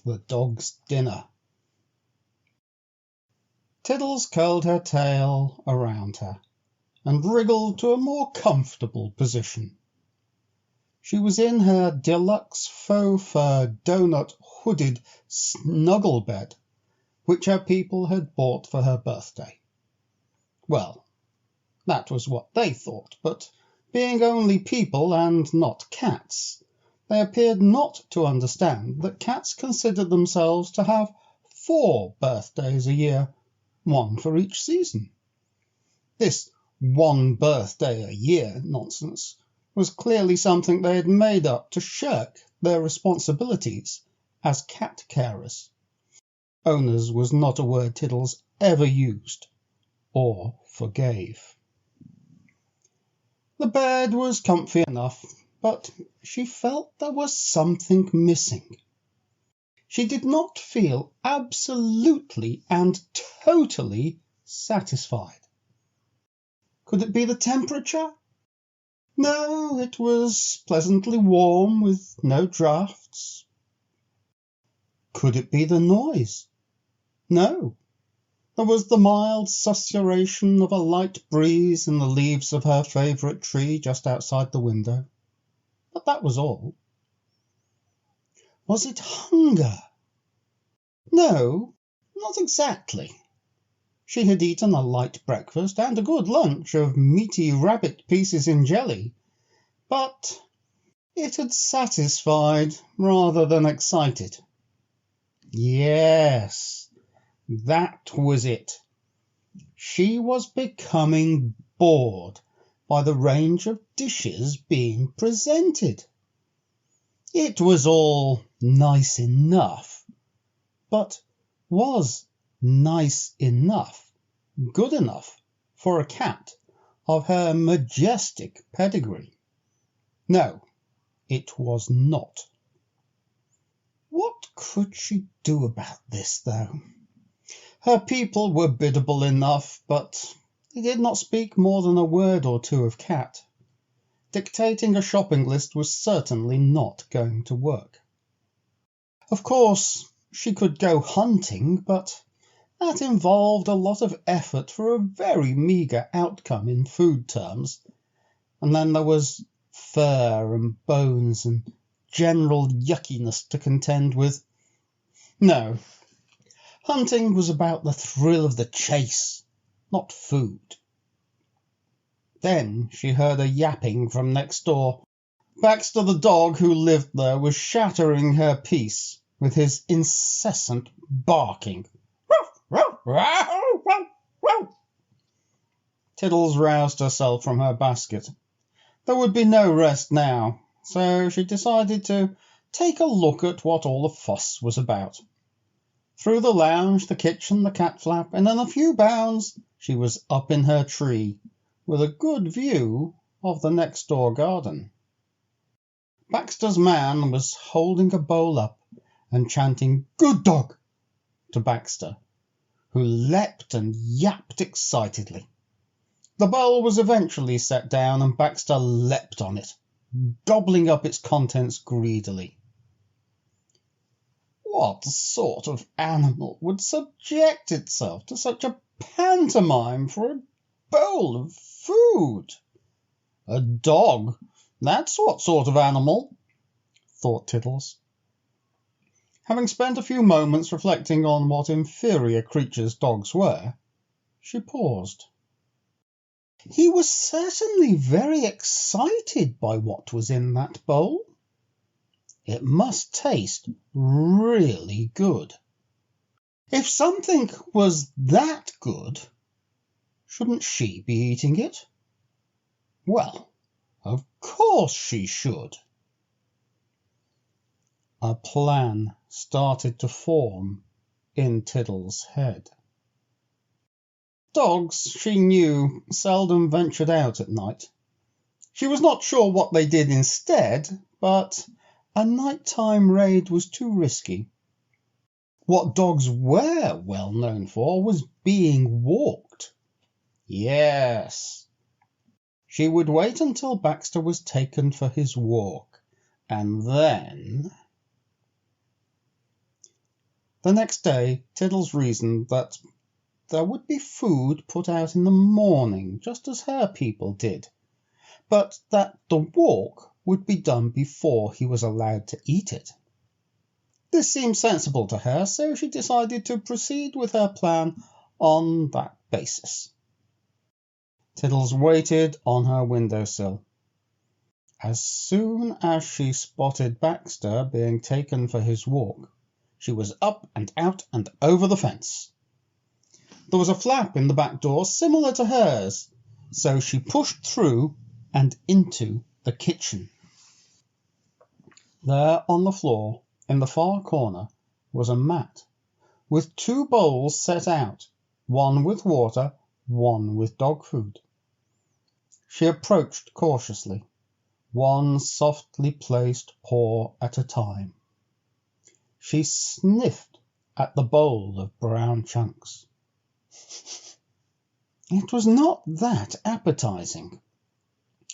the dog's dinner. Tiddles curled her tail around her and wriggled to a more comfortable position. She was in her deluxe faux fur donut-hooded snuggle bed, which her people had bought for her birthday. Well, that was what they thought, but being only people and not cats, they appeared not to understand that cats considered themselves to have 4 birthdays a year, 1 for each season. This 1 birthday a year nonsense was clearly something they had made up to shirk their responsibilities as cat carers. Owners was not a word Tiddles ever used or forgave. The bed was comfy enough, but she felt there was something missing. She did not feel absolutely and totally satisfied. Could it be the temperature? No, it was pleasantly warm with no draughts. Could it be the noise? No. There was the mild susurration of a light breeze in the leaves of her favourite tree just outside the window. But that was all. Was it hunger? No, not exactly. She had eaten a light breakfast and a good lunch of meaty rabbit pieces in jelly, but it had satisfied rather than excited. Yes, that was it. She was becoming bored by the range of dishes being presented. It was all nice enough, but was nice enough good enough for a cat of her majestic pedigree? No, it was not. What could she do about this, though? Her people were biddable enough, but they did not speak more than a word or two of cat. Dictating a shopping list was certainly not going to work. Of course, she could go hunting, but that involved a lot of effort for a very meagre outcome in food terms. And then there was fur and bones and general yuckiness to contend with. No, hunting was about the thrill of the chase, not food. Then she heard a yapping from next door. Baxter the dog who lived there was shattering her peace with his incessant barking. Tiddles roused herself from her basket. There would be no rest now, so she decided to take a look at what all the fuss was about. Through the lounge, the kitchen, the cat flap, and in a few bounds she was up in her tree, with a good view of the next-door garden. Baxter's man was holding a bowl up and chanting "Good dog" to Baxter, who leapt and yapped excitedly. The bowl was eventually set down, and Baxter leapt on it, gobbling up its contents greedily. What sort of animal would subject itself to such a pantomime for a bowl of food? A dog, that's what sort of animal, thought Tiddles. Having spent a few moments reflecting on what inferior creatures dogs were, she paused. He was certainly very excited by what was in that bowl. It must taste really good. If something was that good, shouldn't she be eating it? Well, of course she should. A plan started to form in Tiddles' head. Dogs, she knew, seldom ventured out at night. She was not sure what they did instead, but a nighttime raid was too risky. What dogs were well known for was being walked. Yes. She would wait until Baxter was taken for his walk, and then... The next day Tiddles reasoned that there would be food put out in the morning, just as her people did, but that the walk would be done before he was allowed to eat it. This seemed sensible to her, so she decided to proceed with her plan on that basis. Tiddles waited on her windowsill. As soon as she spotted Baxter being taken for his walk, she was up and out and over the fence. There was a flap in the back door similar to hers, so she pushed through and into the kitchen. There on the floor, in the far corner, was a mat, with 2 bowls set out, one with water, one with dog food. She approached cautiously, one softly placed paw at a time. She sniffed at the bowl of brown chunks. It was not that appetizing.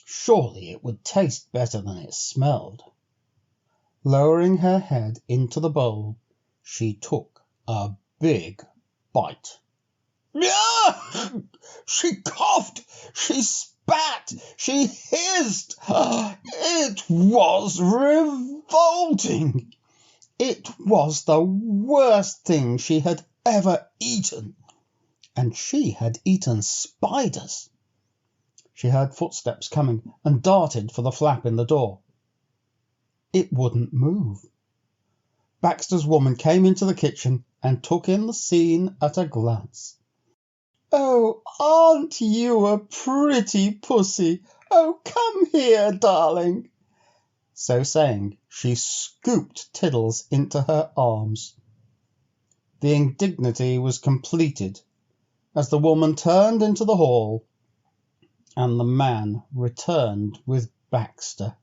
Surely it would taste better than it smelled. Lowering her head into the bowl, she took a big bite. She coughed, she spat, she hissed. It was revolting. It was the worst thing she had ever eaten, and she had eaten spiders. She heard footsteps coming and darted for the flap in the door. It wouldn't move. Baxter's woman came into the kitchen and took in the scene at a glance. "Oh, aren't you a pretty pussy? Oh, come here, darling." So saying, she scooped Tiddles into her arms. The indignity was completed as the woman turned into the hall, and the man returned with Baxter.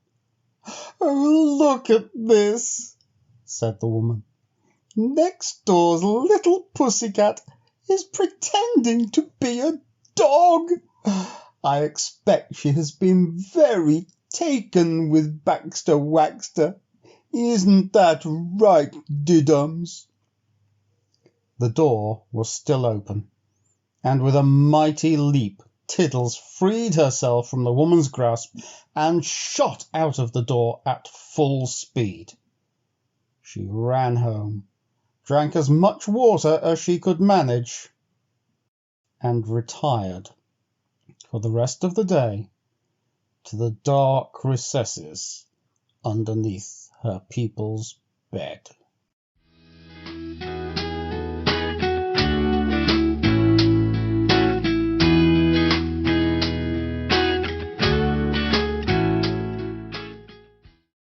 "Oh, look at this," said the woman. "Next door's little pussycat is pretending to be a dog. I expect she has been very taken with Baxter Waxter. Isn't that right, Diddums?" The door was still open, and with a mighty leap Tiddles freed herself from the woman's grasp and shot out of the door at full speed. She ran home, drank as much water as she could manage, and retired for the rest of the day to the dark recesses underneath her people's bed.